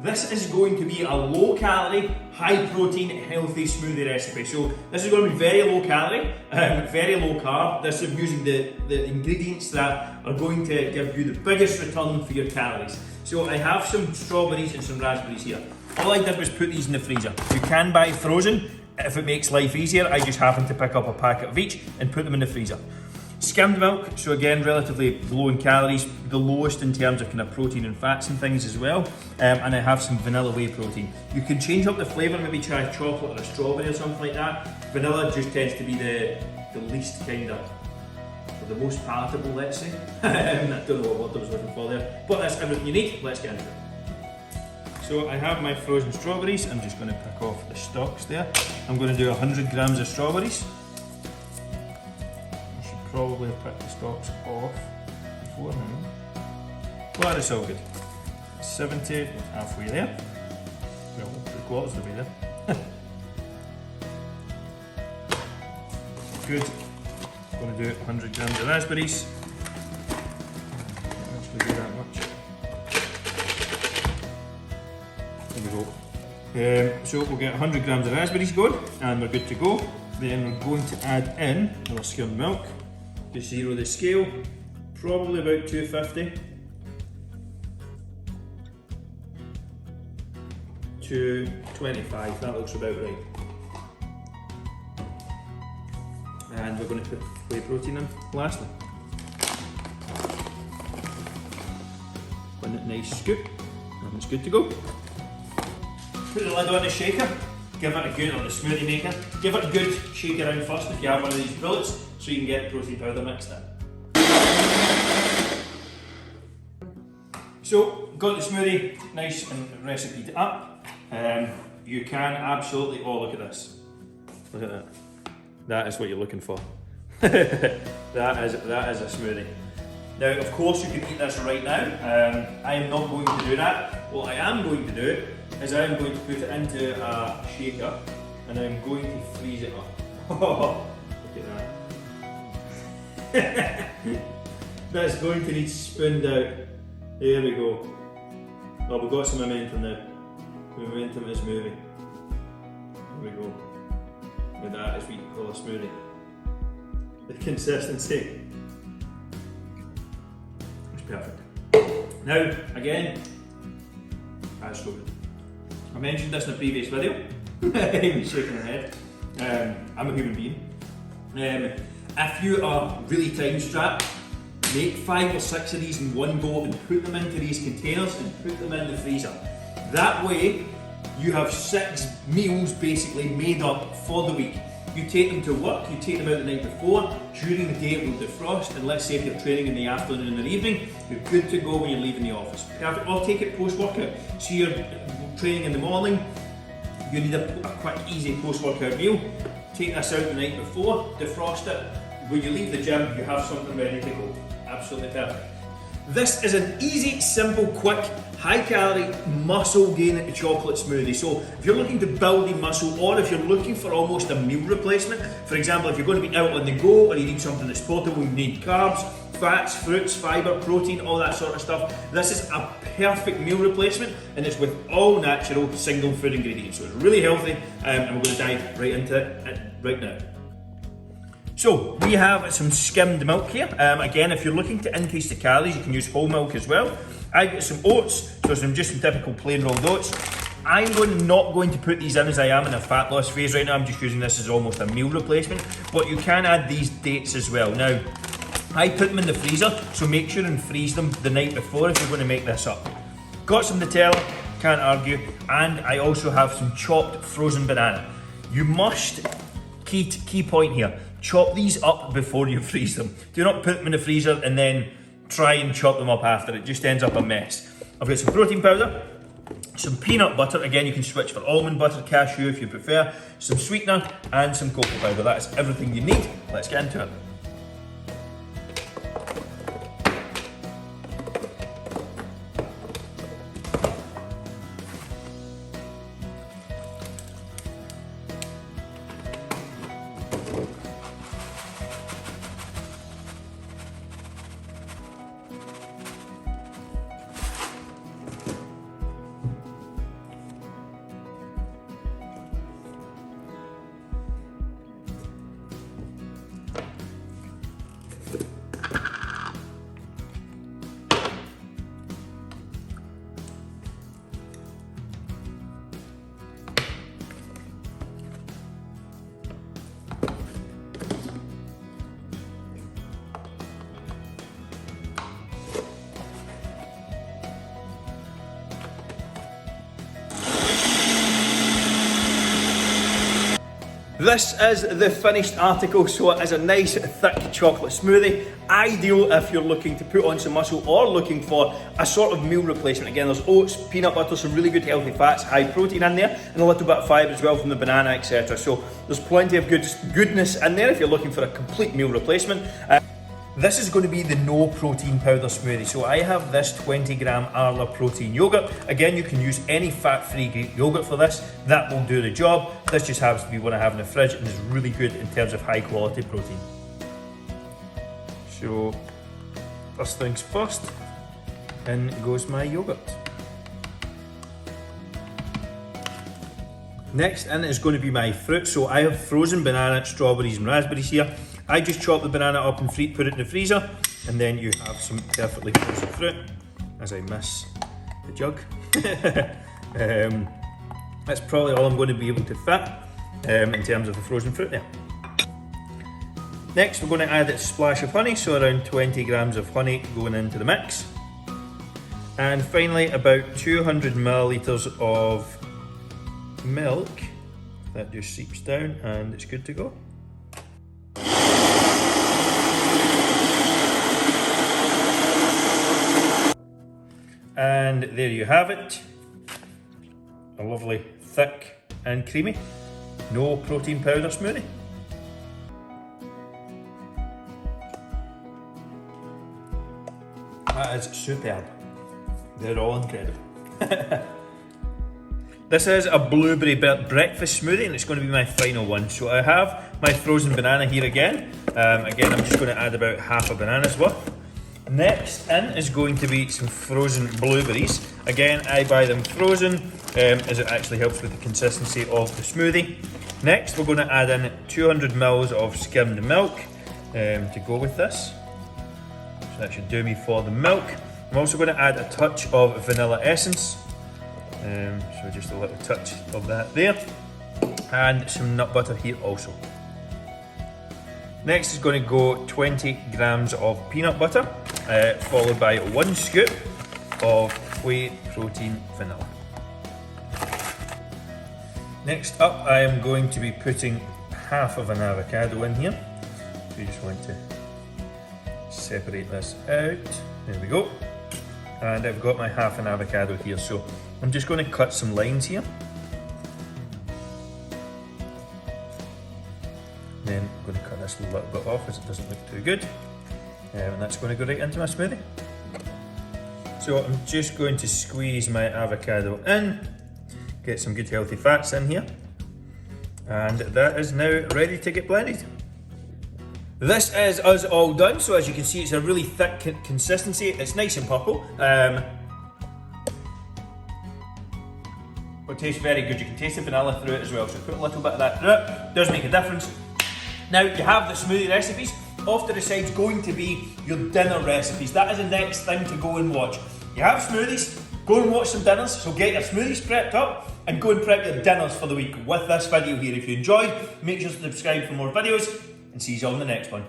This is going to be a low calorie, high protein, healthy smoothie recipe. So this is going to be very low calorie, very low carb. This is using the ingredients that are going to give you the biggest return for your calories. So I have some strawberries and some raspberries here. All I did was put these in the freezer. You can buy frozen if it makes life easier. I just happened to pick up a packet of each and put them in the freezer. Skimmed milk, so again, relatively low in calories, the lowest in terms of kind of protein and fats and things as well. And I have some Vanilla Whey Protein. You can change up the flavour, maybe try chocolate or a strawberry or something like that. Vanilla just tends to be the least kind of, or the most palatable, let's say. I don't know what word I was looking for there, but that's everything you need. Let's get into it. So I have my frozen strawberries. I'm just going to pick off the stalks there. I'm going to do 100 grams of strawberries. Probably have picked the stalks off before now. Well, that's all good. 70, halfway there. Well, 3/4 of the way there. Good. I'm going to do 100 grams of raspberries. Actually do that much. There we go. So we'll get 100 grams of raspberries going, and we're good to go. Then we're going to add in our skimmed milk. Just zero the scale, probably about 250 to 25, that looks about right. And we're going to put whey protein in lastly. One nice scoop, and it's good to go. Put the lid on the shaker, give it a good, on the smoothie maker, give it a good shake around first if you have one of these bullets, so you can get the protein powder mixed in. So, got the smoothie nice and recipeed up. You can absolutely, oh look at this. Look at that. That is what you're looking for. that is a smoothie. Now, of course you can eat this right now. I am not going to do that. What I am going to do is I am going to put it into a shaker and I'm going to freeze it up. Look at that. That's going to need spooned out. There we go. Oh, we've got some momentum now. Momentum is moving. There we go. With that is what you call a smoothie. The consistency. It's perfect. Now, again, that's so good. I mentioned this in a previous video. He's shaking her head. I'm a human being. If you are really time strapped, make 5 or 6 of these in one go and put them into these containers and put them in the freezer. That way, you have 6 meals basically made up for the week. You take them to work, you take them out the night before, during the day it will defrost, and let's say if you're training in the afternoon or the evening, you're good to go when you're leaving the office. Or take it post-workout. So you're training in the morning, you need a quick, easy post-workout meal. Take this out the night before, defrost it. When you leave the gym, you have something ready to go. Absolutely perfect. This is an easy, simple, quick, high-calorie, muscle gain chocolate smoothie. So if you're looking to build in muscle, or if you're looking for almost a meal replacement, for example, if you're going to be out on the go, or you need something that's portable, you need carbs, fats, fruits, fibre, protein, all that sort of stuff, this is a perfect meal replacement, and it's with all natural, single food ingredients. So it's really healthy, and we're going to dive right into it right now. So we have some skimmed milk here. Again, if you're looking to increase the calories, you can use whole milk as well. I got some oats, so some just some typical plain rolled oats. I'm not going to put these in as I am in a fat loss phase right now. I'm just using this as almost a meal replacement. But you can add these dates as well. Now, I put them in the freezer, so make sure and freeze them the night before if you're going to make this up. Got some Nutella, can't argue, and I also have some chopped frozen banana. You must, key point here, chop these up before you freeze them. Do not put them in the freezer and then try and chop them up after. It just ends up a mess. I've got some protein powder, some peanut butter, again you can switch for almond butter, cashew if you prefer, some sweetener and some cocoa powder. That is everything you need. Let's get into it. This is the finished article, so it is a nice thick chocolate smoothie. Ideal if you're looking to put on some muscle or looking for a sort of meal replacement. Again, there's oats, peanut butter, some really good healthy fats, high protein in there, and a little bit of fibre as well from the banana, etc. So there's plenty of goodness in there if you're looking for a complete meal replacement. This is going to be the no protein powder smoothie. So I have this 20 gram Arla protein yogurt. Again, you can use any fat-free Greek yogurt for this. That will do the job. This just happens to be one I have in the fridge and is really good in terms of high quality protein. So first things first, in goes my yogurt. Next in is going to be my fruit. So I have frozen banana, strawberries and raspberries here. I just chop the banana up and put it in the freezer, and then you have some perfectly frozen fruit, as I miss the jug. That's probably all I'm going to be able to fit in terms of the frozen fruit there. Next we're going to add a splash of honey, so around 20 grams of honey going into the mix. And finally about 200 millilitres of milk. That just seeps down and it's good to go. And there you have it, a lovely thick and creamy no protein powder smoothie. That is superb, they're all incredible. This is a blueberry breakfast smoothie and it's going to be my final one. So I have my frozen banana here again. Again, I'm just going to add about half a banana's worth. Next in is going to be some frozen blueberries. Again, I buy them frozen as it actually helps with the consistency of the smoothie. Next, we're going to add in 200 mils of skimmed milk to go with this. So that should do me for the milk. I'm also going to add a touch of vanilla essence. So just a little touch of that there. And some nut butter here also. Next is going to go 20 grams of peanut butter, followed by 1 scoop of whey protein vanilla. Next up, I am going to be putting half of an avocado in here. So you just want to separate this out. There we go. And I've got my half an avocado here, so I'm just going to cut some lines here. Then I'm going to cut this a little bit off as it doesn't look too good. And that's going to go right into my smoothie. So I'm just going to squeeze my avocado in, get some good healthy fats in here. And that is now ready to get blended. This is us all done, so as you can see it's a really thick consistency, it's nice and purple. It tastes very good, you can taste the vanilla through it as well, so put a little bit of that through it, does make a difference. Now you have the smoothie recipes, off to the side's going to be your dinner recipes. That is the next thing to go and watch. You have smoothies, go and watch some dinners, so get your smoothies prepped up and go and prep your dinners for the week with this video here. If you enjoyed, make sure to subscribe for more videos and see you all in the next one.